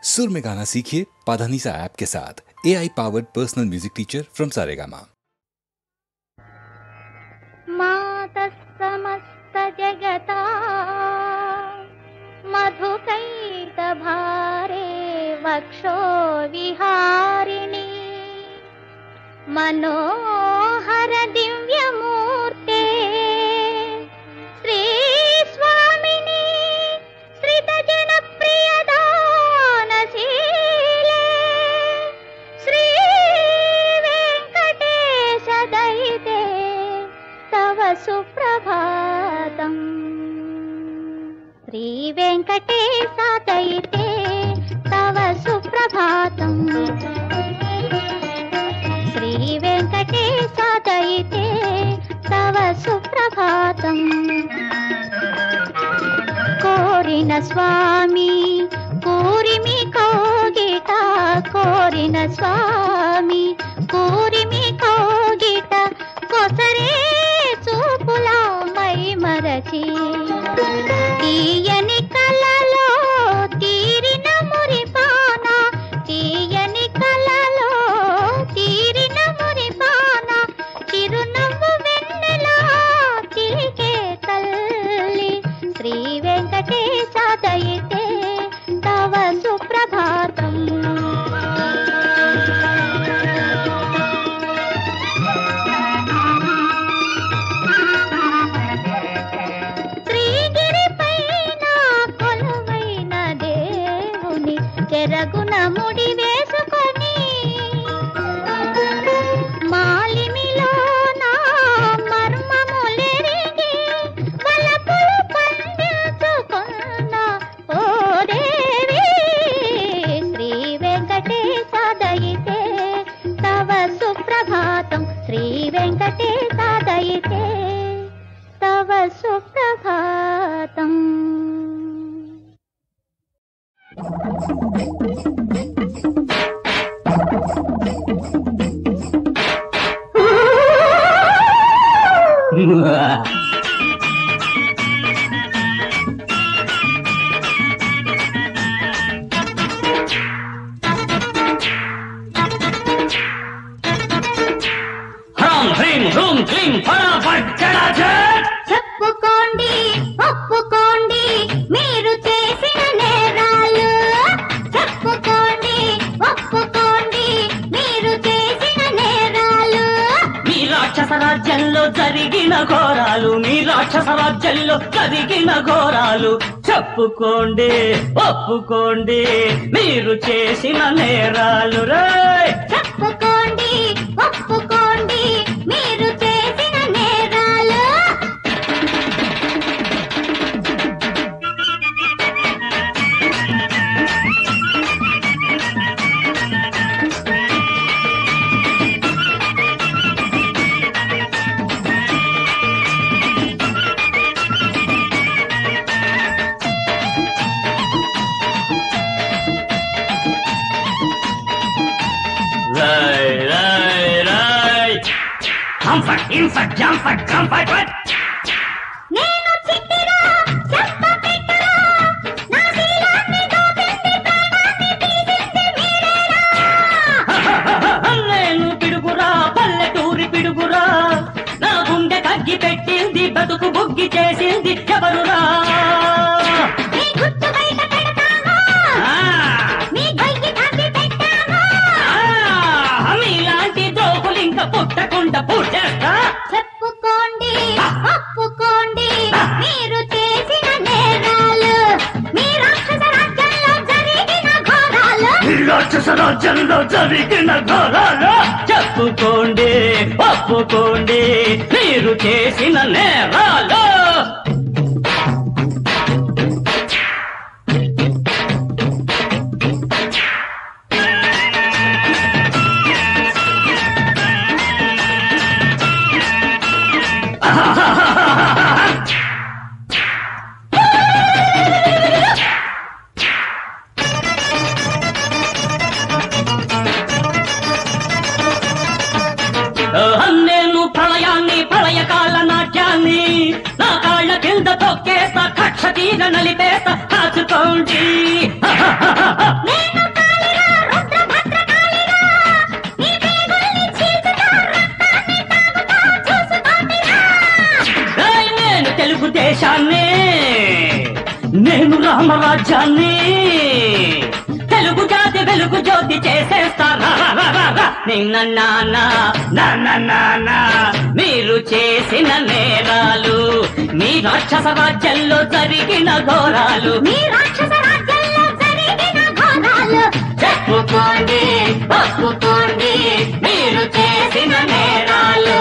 सुर में गाना सीखिए पाधानीसा ऐप के साथ। AI powered personal music teacher from Saregama. मातः समस्त जगता मधुकैटभारे वक्षो विहारिणी मनोहर दिव्यमूर्ते श्री स्वामिनी श्रितजन प्रियदानशीले श्री वेंकटेश दयिते तव सुप्रभातम्। श्री वेंकटेश दयिते तव सुप्रभातम्। श्री वेंकटेश दयिते तव सुप्रभातम्। कोरिन स्वामी కూరిమి కౌగిట కోరిన స్వామి కూరిమి కౌగిట కొసరే చూపులా మై మరచి తీయని కలలో తీరిన మురిపాన తీయని కలలో తీరిన మురిపాన చిరునవ్వు వెన్నెలా చిలికే తల్లి శ్రీ వెంకటేశ దయితే तव सुप्रभातम्। శ్రీగిరిపైన కొలువైన దేవుని చెరగున ముడి వేసుకొని మాలిమిలోన మర్మములెరిగి వలపులు పండించుకున్న ఓ దేవి శ్రీ వెంకటేశ దయితే తవ సుప్రభాతం। శ్రీ వెంకటేశ దయితే తవ సుప్రభాతం। చెప్పుకోండి ఒప్పుకోండి మీరు చేసిన నేరాలు చెప్పుకోండి ఒప్పుకోండి మీరు చేసిన నేరాలు మీ రాక్షస రాజ్యంలో జరిగిన ఘోరాలు మీ రాక్షస రాజ్యంలో జరిగిన ఘోరాలు చెప్పుకోండి ఒప్పుకోండి మీరు చేసిన నేరాలు రే చెప్పుకోండి ఒప్పుకోండి మీరు చేసిన నేరాలు నేను చిట్టిరా చెత్త పెట్టరా నా శీలాన్ని దోపింది ప్రాణాన్ని తీసింది మీరేరా నేను పిడుగురా పల్లెటూరి పిడుగురా నా గుండె కగ్గి పెట్టింది బతుకు బుగ్గి చేసింది ఎవరురా మీ గుట్టు బయట పెడతాను మీ గొయ్యి కగ్గి పెట్టాను మీలాంటి ద్రోహులు ఇంకా పుట్టకుండా పుట్టేస్తా చెప్పుకోండి ఒప్పుకోండి మీరు చేసిన నేరాలు మీ రాక్షస రాజ్యంలో జరిగిన ఘోరాలు ఈ రాక్షస రాజ్యంలో జరిగిన ఘోరాలు చెప్పుకోండి ఒప్పుకోండి మీరు చేసిన నేరాలు నేను ప్రళయాన్ని ప్రళయకాల నాట్యాన్ని నా కాళ్ళ కింద తొక్కేస్తా కక్ష తీర నలిపేస్తా కాచుకోండి నేను నిన్న నాన్న మీరు చేసిన నేరాలు మీ రాక్షస రాజ్యంలో జరిగిన ఘోరాలు మీ రాక్షస రాజ్యంలో జరిగిన ఘోరాలు చెప్పుకోండి ఒప్పుకోండి మీరు చేసిన నేరాలు.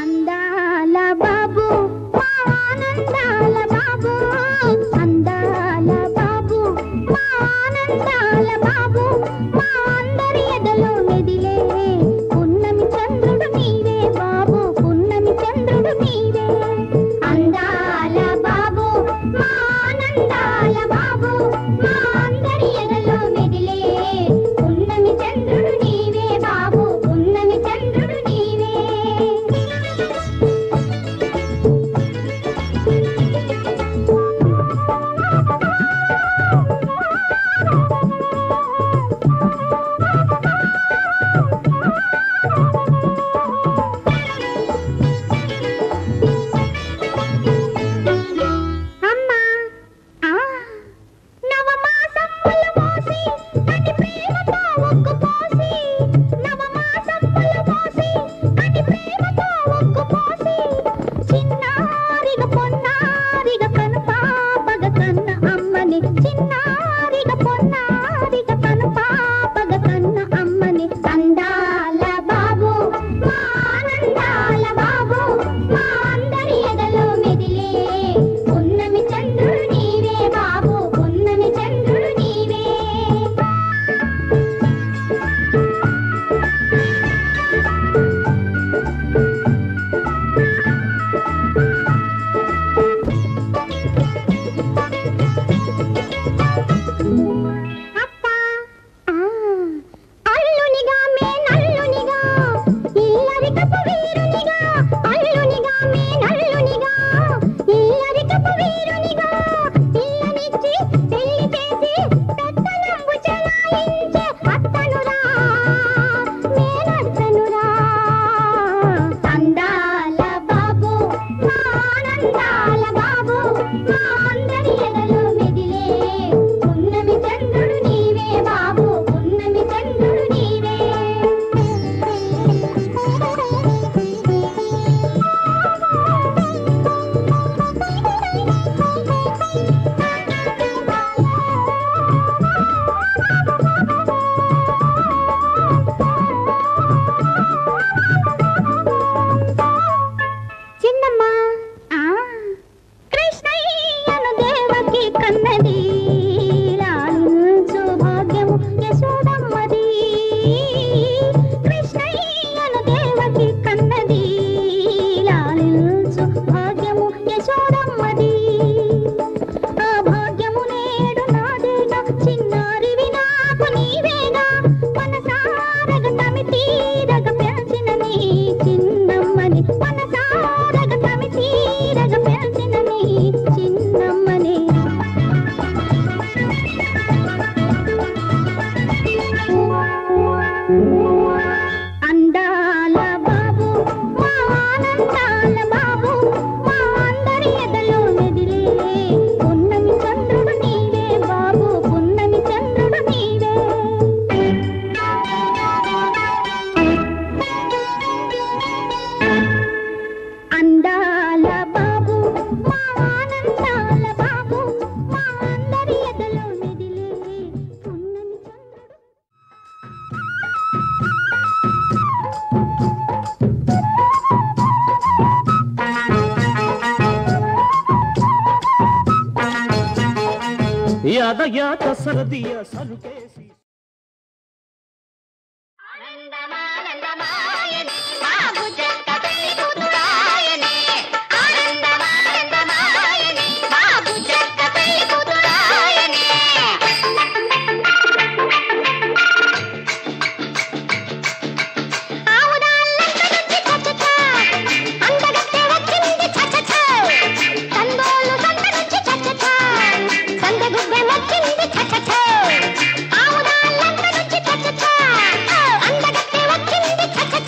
అందాల బాబు మా ఆనందాల బాబు అందాల బాబు మా ఆనందాల బాబు మా అందరి ఎదలో మెదిలే పున్నమి చంద్రుడు నీవే బాబు పున్నమి చంద్రుడు నీవే అందాల బాబు మా ఆనందాల బాబు మా అందరి ఎదలో మెదిలే పున్నమి చంద్రుడు నీవే బాబు పున్నమి చంద్రుడు నీవే అమ్మా నవమాసములు మోసి అతి ప్రేమతో ఒగ్గు పోసి నవమాసములు మోసి అతి ప్రేమతో ఒగ్గు పోసి చిన్నారిగ పొన్నారిగ కను పాపగ కన్న అమ్మని చిన్నారిగ పొన్నారిగ కను పాపగ కన్న అమ్మని అందాల బాబు మా ఆనందాల బాబు మా అందరి ఎదలో మెదిలే పున్నమి చంద్రుడు నీవే బాబు పున్నమి చంద్రుడు నీవే అప్ప అల్లునిగా మే నల్లునిగా ఇల్లరికపు వీరునిగా అల్లునిగా మే నల్లునిగా ఇల్లరికపు వీరునిగా పిల్లనిచ్చి పెళ్లి చేసి పెత్తనంబు చెలాయించే అత్తనురా మేనత్తనురా అందాల బాబు మా ఆనందాల బాబు మా అందరి ఎదలో మెదిలే పున్నమి చంద్రుడు నీవే బాబు పున్నమి చంద్రుడు నీవే చిన్నమ్మ కృష్ణయ్యను దేవకి కన్నది లాలించు భాగ్యము యశోదమ్మది కృష్ణయ్యను దేవకి కన్నది లాలించు భాగ్యము యశోదమ్మది ఆ భాగ్యము నేడు నాదేగా చిన్నారివి నాకు నీవేగా మనసారగ తమి తీరగ పెంచిన నీ చిన్నమ్మని మనసారగ తమి తీరగ పెంచిన నీ చిన్నమ్మని అందాల బాబు మా ఆనందాల బాబు మా అందరి ఎదలో మెదిలే పున్నమి చంద్రుడు నీవే బాబు పున్నమి చంద్రుడు నీవే అందాల బాబు మా ఆనందాల బాబు మా అందరి ఎదలో మెదిలే పున్నమి చంద్రుడు యాదయాత సరదియ సరుకేసి ఆనందమానందమాయనే బాబు జంట పెళ్లి కూతురాయనే ఆనందమానందమాయనే బాబు జంట పెళ్లి కూతురాయనే ఆవుదాళ్ళంత నుంచి చచ్చచ అందగత్తె వచ్చింది చచ్చచ సందోలు సంత నుంచి చచ్చచ సందగుబ్బె వచ్చింది చచ్చచ ఆవుదాళ్ళంత నుంచి చచ్చచ అందగత్తె వచ్చింది చచ్చచ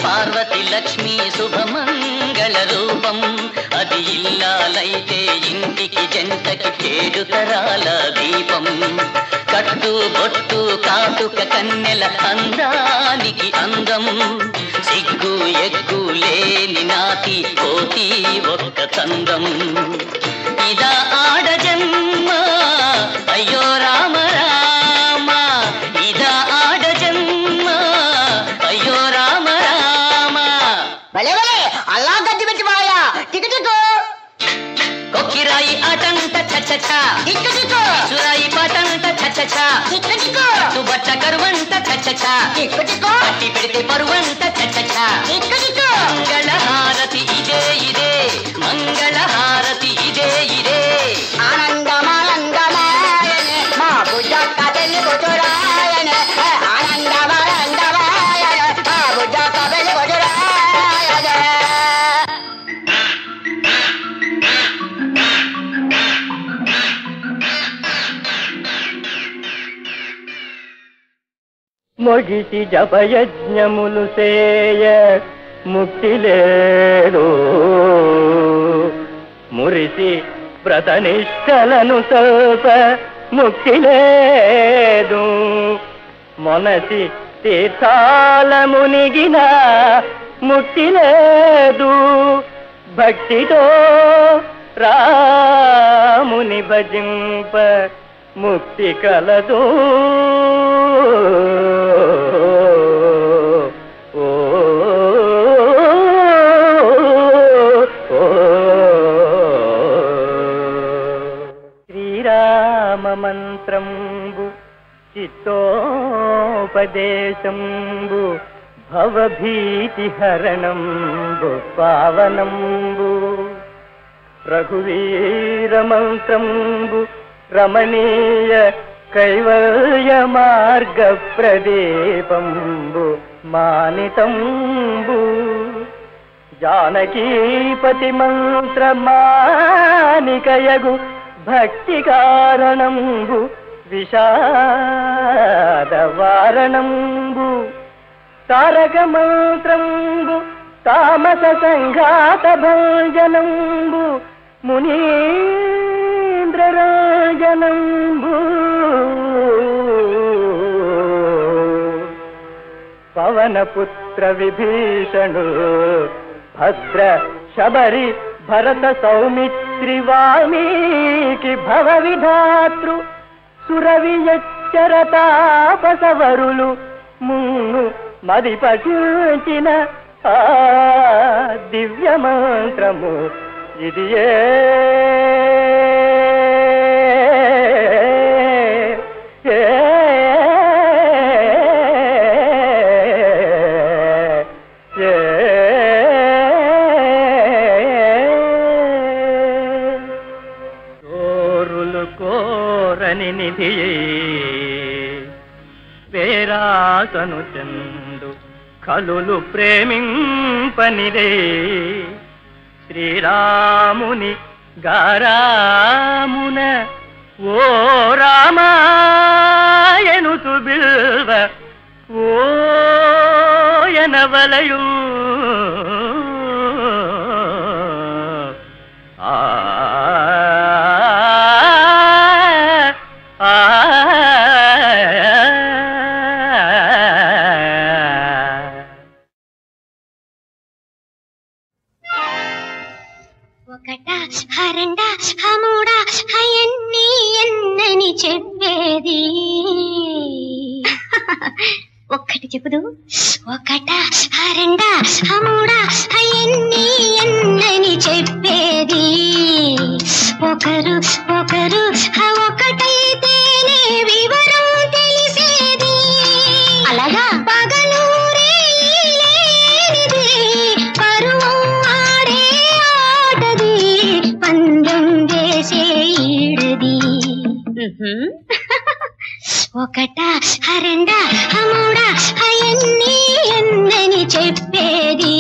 పార్వతి లక్ష్మి శుభమంగళ రూపం. అది ఇల్లాలైతే ఇంటికి జంటకి 7 తరాల దీపం. కట్టు బొట్టు కాటుక కన్నెల అందానికి అందం. సిగ్గు ఎగ్గు లేని నాతి కోతి ఒక్క చందం. ఇదా ఆడజన్మ అయ్యో రామ రామ, ఇదా ఆడజన్మ అయ్యో రామ రామ. అల్లా గడ్డి పెట్టి మాయా టికెట్ కొక్కిరాయి ఆటంట చచ్చ సురాయి పాటంట చచ్చ బట్ట కరువంట చచ్చ పట్టి పెడితే పరువంట చచ్చ. మంగళహారతి ఇదే ఇదే, మంగళహారతి ఇదే ఇదే. ఆనందమానందమాయనే మా బుజ్జక్క పెళ్లి కూతురాయనే, ఆనందమానందమాయనే మా బుజ్జక్క పెళ్లి కూతురాయనే. మొగిసి జపయజ్ఞములు సేయ ముక్తి లేదు, మురిసి వ్రతనిష్టలను సల్ప ముక్తి లేదు. మొనసి తీర్థాల మునిగిన ముక్తి లేదు. భక్తితో రాముని భజింప ముక్తి కలదు. శ్రీరామ మంత్రంబు చిత్తోపదేశంబు భవభీతి హరణంబు పావనంబు. రఘువీర మంత్రంబు రమణీయ కైవల్య మార్గ ప్రదీపంబు మానితంబు. జానకీపతి మంత్రమానికయగు భక్తి కారణంబు విషాద వారణంబు. తారక మంత్రంబు తామస సంఘాత భంజనంబు మునీంద్రరాజనంబు. పవనపుత్ర విభీషణు భద్ర శబరి భరత సౌమిత్రి వాల్మీకి భవ విధాతృ సురవియచ్చర తాపసవరులు మున్ను మది పఠించిన ఆ దివ్య మంత్రము ఇదియే. కోరని నిధి వేరాసను చందు కలులు ప్రేమింపనిదే. శ్రీరాముని గారామున ఓ రామాయనుతు బిల్వ ఓ ఎనవలయు. ఒకటా హరెండా హమూడా హయన్ని ఎన్నని చెప్పేది. ఒక్కటి చెప్పుదు. ఒకటా హరెండా హమూడా హయన్ని ఎన్నని చెప్పేది. ఒకరు ఒకరు ఒకటైతేనే వివరం తెలిసేది. అలాగా పగలూరే లేనిది పరువం ఆడే ఆటది పందెం వేసే ఈడది. ఒకటా హరెండా హమూడా హయన్ని ఎన్నని చెప్పేది.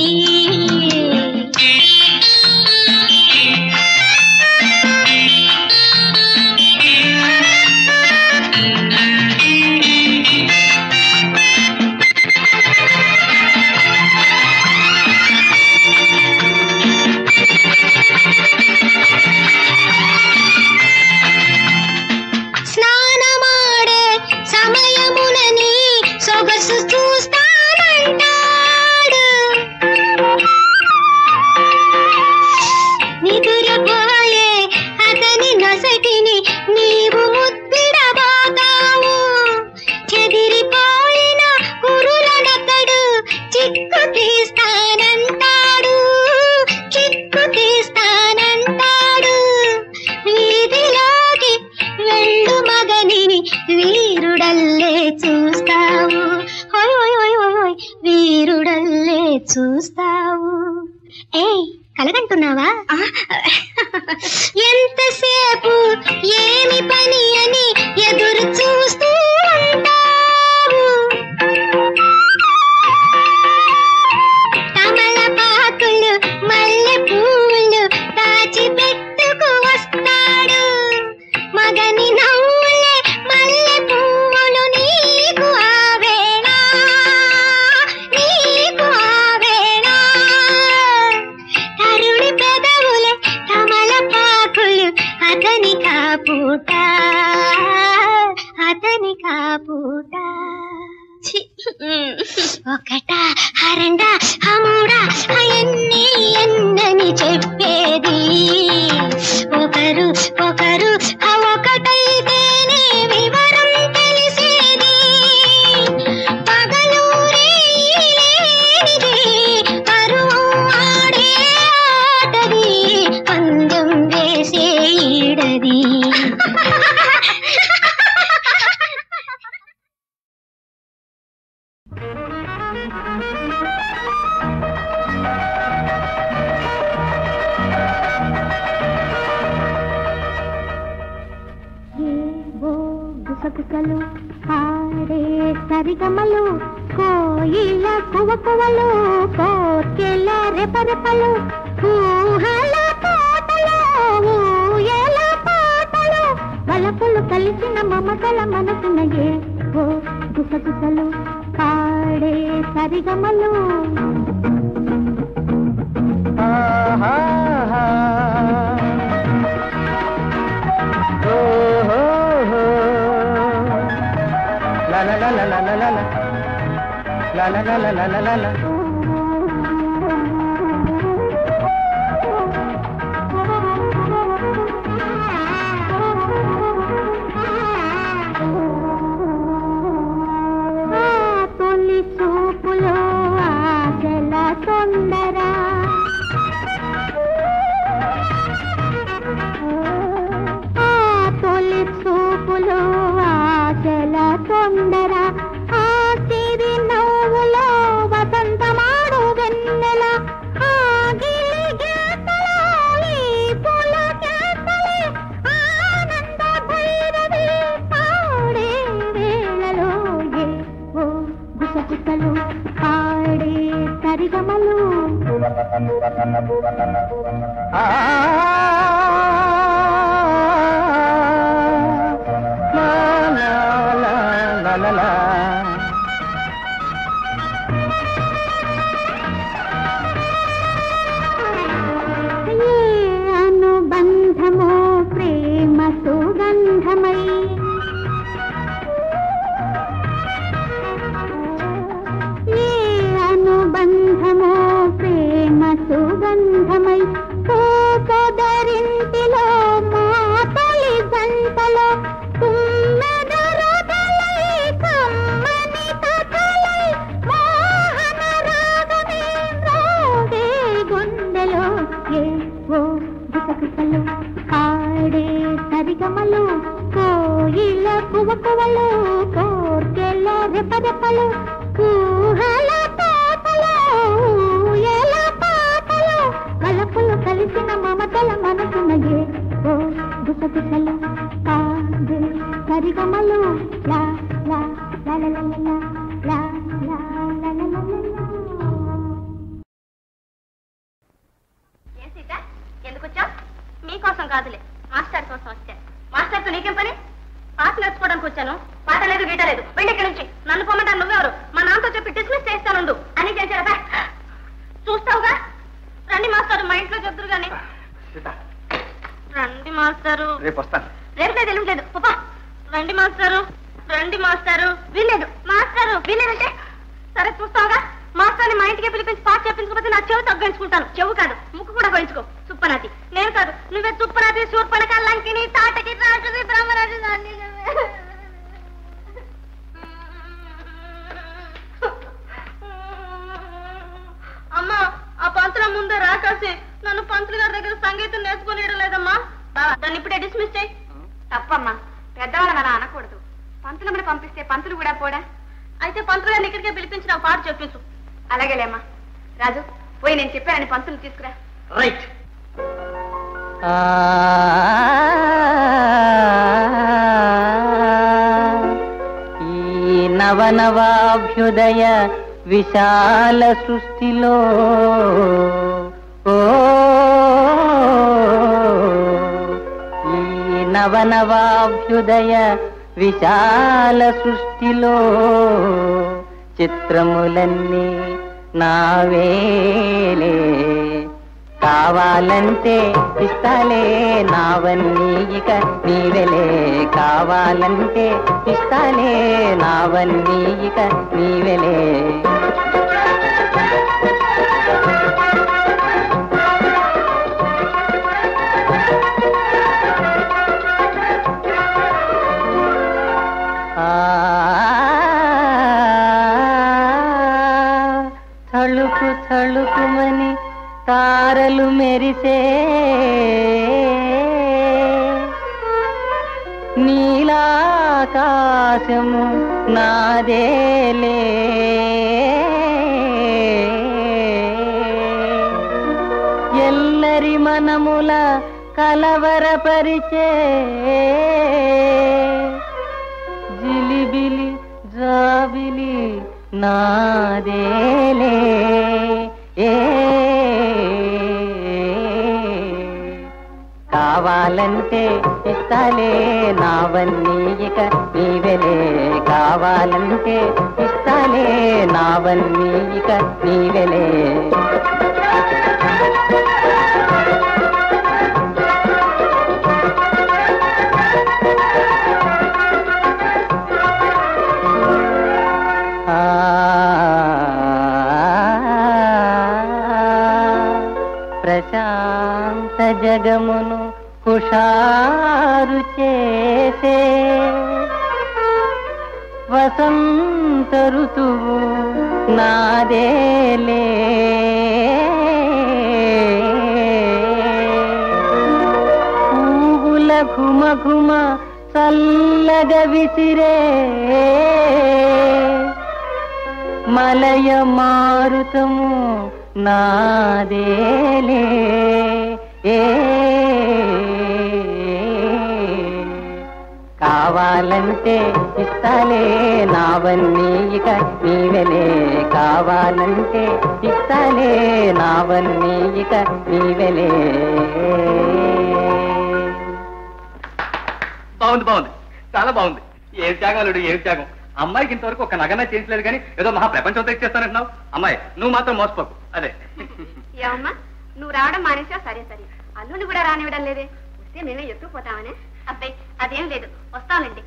వీరుడల్లే చూస్తావు హోయ్ హోయ్ హోయ్ హోయ్ హోయ్ వీరుడల్లే చూస్తావు. ఏయ్ కలగంటున్నావా? ఎంతసేపు ఏమి పని అని ఎదురు చూస్తూ ఉంటావు. తమలపాకులు మల్లె పూలు దాచి పెట్టుకు వస్తాడు. మగని నవ్వులే మల్లె పువ్వులు నీకు ఆవేళ నీకు ఆవేళ. తరుడి పెదవులే తమలపాకులు అతని కాపుట అతని కాపుట. ఒకట హరండా హముడా ఎన్ని ఎన్నని చెప్పేది. ఒకరు ఒకరు ఒకటైతేనే వివరం తెలిసేది. పగలూరే లేనిది పరువు ఆడే ఆటది పందెం వేసే ఈడది. గుసగుసలు ఆడే సరిగమలు కోయిల కువకువలు కోర్కెల రెపరెపలు ఊహల పాటలు ఊయల పాటలు వలపులు కలిసిన మమతల మనసున ఏవో గుసగుసలు ఆడే సరిగమలు. La la la la la la la la la la la la la la. తొలి చూపులో ఆశల తొందర తొలి చూపులో ఆశల తొందర ఆ సిరి నవ్వులో వసంతమాడు వెన్నెల ఆ గిలి గీతలో ఈ పూల కేతలే ఆనంద భైరవి పాడే వేళలో ఏవో గుసగుసలు ఆడే సరిగమలు. అనుబంధమో ప్రేమ సుగంధమై ఏ అనుబంధమో ప్రేమ సుగంధమై సోదరింటిలో మా తొలి జంటలో తుమ్మెద రొదలై కమ్మని కథలై మోహన రాగమే రోగే గుండెలో ఏవో గుసగుసలు ఆడే సరిగమలు కోయిల కువకువలు కోర్కెల రెపరెపలు ఊహల పాటలు ఊయల పాటలు వలపులు కలిసిన మమతల మనసున ఏవో గుసగుసలు ఆడే సరిగమలు. లా లా లా లా లా లా లా లా లా లా లా. ఏం సీత ఎందుకు వచ్చావు? మీకోసం కాదులే మాస్టర్ కోసం వచ్చా. మాస్టర్తో నీకేం పని? పాట నేర్చుకోవడానికి వచ్చాను. పాట లేదు గీట లేదు. వెళ్ళి ఇక్కడి నుంచి. నన్ను పొమ్మంటాను నువ్వెవరు? మా నాన్నతో చెప్పి డిస్మిస్ చేస్తాను అని చేశారా? చూస్తావుగా. రండి మాస్టారు, మా ఇంట్లో చెప్తురు గాని. రండి మాస్టారు. రేపు వస్తాను. రేపు లేదు ఎలుగులేదు. పాపా రండి మాస్టారు, రండి మాస్టారు. వీల్లేదు మాస్టారు, వీల్లేదంటే సరే చూస్తావుగా. మాస్టర్ని మా ఇంటికి పిలిపించి పాట చెప్పించకపోతే నా చెవు తగ్గించుకుంటాను. చెవు కాదు ముక్కు కూడా పోయించుకో. సుప్పనాతి నేను కాదు నువ్వే. సుప్పనాతి శూర్పణఖ లంకిని తాటకి రాక్షసి బ్రహ్మరాజు. అమ్మా ఆ పంతుల ముందే రాకాసి నన్ను పంతులు గారి దగ్గర సంగీతం నేర్చుకుని లేదమ్మా. దాన్ని ఇప్పుడే డిస్మిస్ చేయి. తప్పమ్మా, పెద్దవాళ్ళని అలా అనకూడదు. కూడా పోడా? అయితే పంతులు గారిని ఇక్కడికే పిలిపించి నాకు పాట చెప్పించు. అలాగేలేమ్మా. రాజు పోయి నేను చెప్పానని పంతులు తీసుకురా. రైట్. ఈ నవనవాభ్యుదయ విశాల సృష్టిలో ఈ నవనవాభ్యుదయ విశాల సృష్టిలో చిత్రములన్నీ నావేలే, కావాలంటే ఇస్తాలే నావన్నీ ఇక నీవెలే, కావాలంటే ఇస్తాలే నావన్నీ ఇక నీవెలే. తళుకు తళుకుమని తారలు మెరిసే నీలాకాశము నాదేలే, ఎల్లరి మనముల కలవరపరిచే జిలిబిలి జాబిలి నాదేలే. కావాలంటే ఇస్తాలే నావన్నీ ఇక నీవెలే, కావాలంటే ఇస్తాలే నావన్నీ ఇక నీవెలే. ప్రశాంత జగమును హుషారు చేసే వసంత ఋతువు నాదేలే, పువ్వుల ఘుమ ఘుమ చల్లగా విసిరే మలయ మారుతము నాదేలే. కావాలంటే ఇస్తాలే నావన్నీ ఇక నీవెలే, కావాలంటే ఇస్తాలే నావన్నీ ఇక నీవెలే. బాగుంది బాగుంది, చాలా బాగుంది. ఏం త్యాగాలుడు, ఏం త్యాగం. అమ్మాయికి ఇంతవరకు ఒక నగన చేయించలేదు కానీ ఏదో మహా ప్రపంచంతో ఇచ్చేస్తానంటున్నావు. అమ్మాయి నువ్వు మాత్రం మోసపోకు. అదే ఏమమ్మా నువ్వు రావడం మానేసా? సరే సరే, అల్లుని కూడా రానివ్వడం లేదే. వస్తే మేమే ఎత్తుకుపోతామనే. అబ్బాయి అదేం లేదు, వస్తానండి.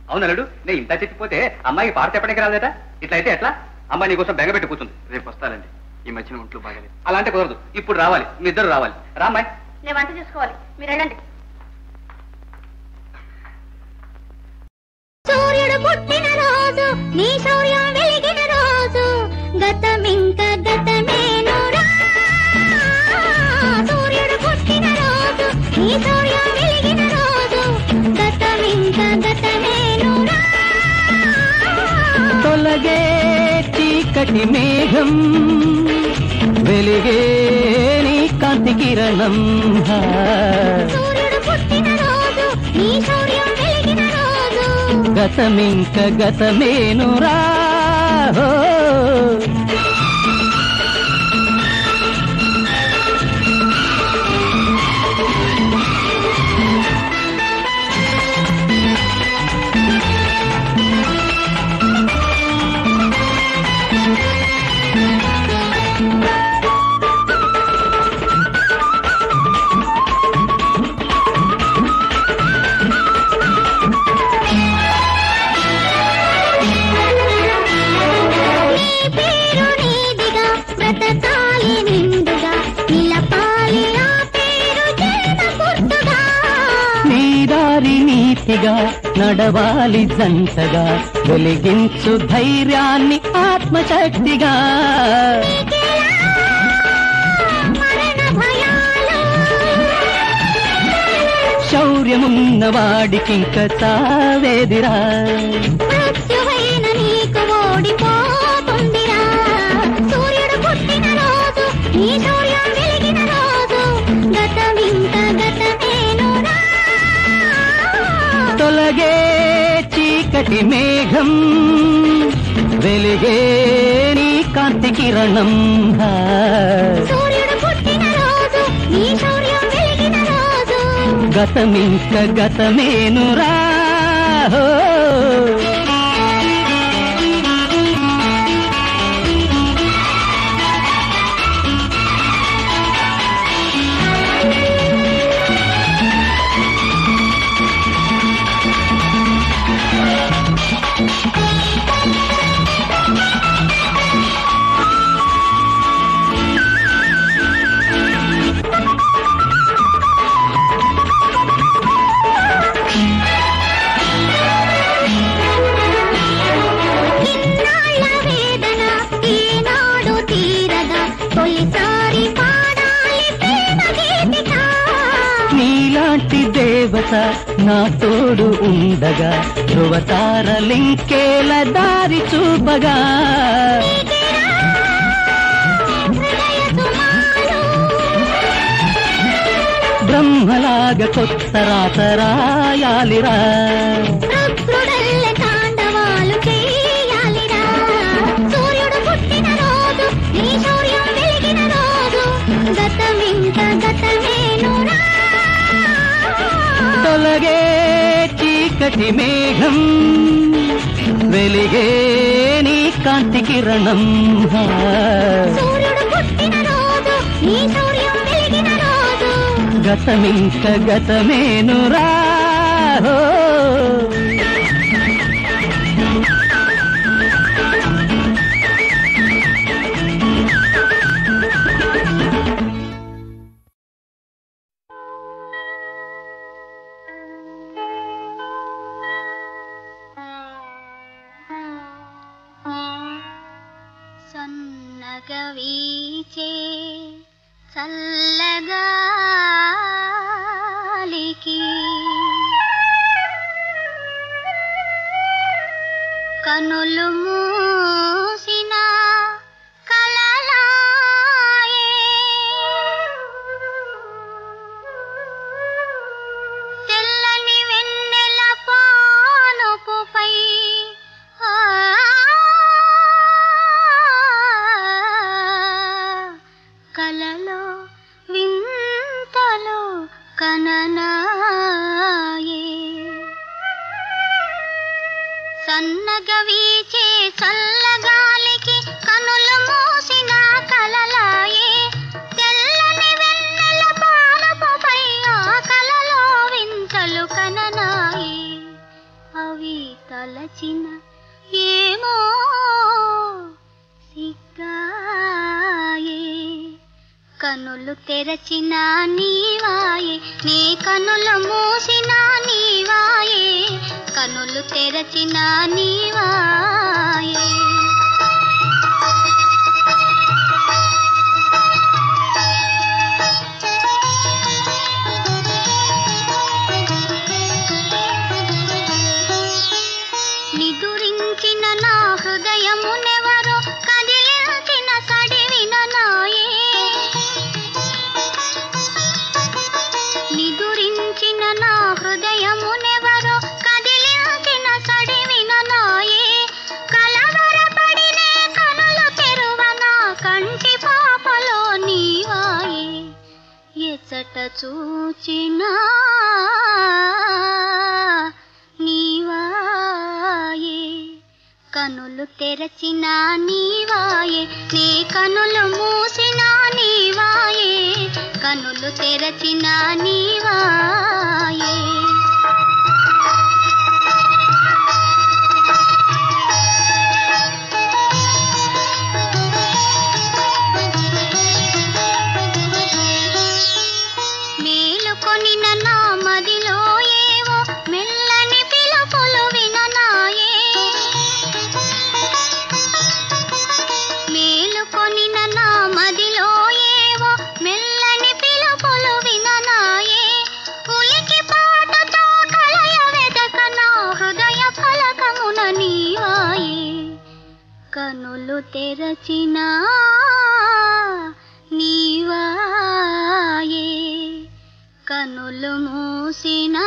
అవునల్లుడు, నేను ఇంత చెప్పిపోతే అమ్మాయికి పాట చెప్పడానికి రాలేదా? ఇట్లా అయితే ఎట్లా? అమ్మాయి నీకోసం బెంగపెట్టి కూర్చుంది. రేపు వస్తానండి, ఈ మధ్యన ఒంట్లో బాగాలేదు. అలా అంటే కుదరదు, ఇప్పుడు రావాలి, మీ ఇద్దరు రావాలి. రామ్మాయి. నేను వంట చూసుకోవాలి, మీరు వెళ్ళండి. సూర్యుడు పుట్టిన రోజు, నీ శౌర్యం వెలిగిన రోజు, గతమింక గతమేనురా. సూర్యుడు పుట్టిన రోజు, నీ శౌర్యం వెలిగిన రోజు, గతమింక గతమేనురా. తొలగే చీకటి మేఘం, వెలిగే నీ కాంతి కిరణం. సూర్యుడు పుట్టిన రోజు, నీ శౌర్యం వెలిగిన రోజు, గతమింక గతమేనురా. నడవాలి జంటగా, వెలిగించు ధైర్యాన్ని ఆత్మశక్తిగా. శౌర్యమున్న వాడికింక చావేదిరా. మృత్యువై తొలగే చీకటి మేఘం వెలిగే నీ కాంతి కిరణం సూర్యుడు పుట్టిన రోజు నీ శౌర్యం వెలిగిన రోజు గతమింక గతమేనురా దేవత నా తోడు ఉండగా ధృవతారలింకేల దారి చూపగా బ్రహ్మలాగా కొత్త రాత రాయాలిరా తాండవాలు చేయాలిరా సూర్యుడు పుట్టిన రోజు నీ శౌర్యం వెలిగిన రోజు గతమింక గతమేనురా తొలగే చీకటి మేఘం వెలిగే నీ కాంతి కిరణం సూర్యుడు పుట్టిన రోజు నీ శౌర్యం వెలిగిన రోజు గతమింక గతమేనురా వీచే చల్లగాలికి కనులు మూసిన కలలాయే తెల్లని వెన్నెల పానుపుపై కలలో వింతలో కననాయే సన్నగా వీచే చల్లగాలికి కనులు మూసిన కలలాయే తెల్లని వెన్నెల పాలపుపై ఆ కలలో వింతలు కననాయే అవి తలచిన ఏమో సిగ్గాయే కనులు తెరచిన నీవాయే నీ కనులు మూసిన నీవాయే కనులు తెరచిన నీవాయే నిదురించిన నా హృదయమునెవరో కదిలించిన సడివిన నాయే నిదురించిన నా హృదయమునెవరో కదిలించిన సడివిన నాయే కలవరపడినే కనులు తెరువన కంటి పాపలో నీవాయే ఎచ్చట చూచినా నీవాయే కనులు తెరచిన నీవాయే నీ కనులు మూసిన నీవాయే కనులు తెరచిన నీవాయే మేలుకొనిన నా మదిలో ఏవో మెల్లని పిలుపులు విననాయే మేలుకొనిన నా మదిలో ఏవో మెల్లని పిలుపులు విననాయే ఉలికి పాటతో కలయ వెదక నా హృదయ ఫలకమున నీవాయే కనులు తెరచిన నీవాయే కనులు మూసినా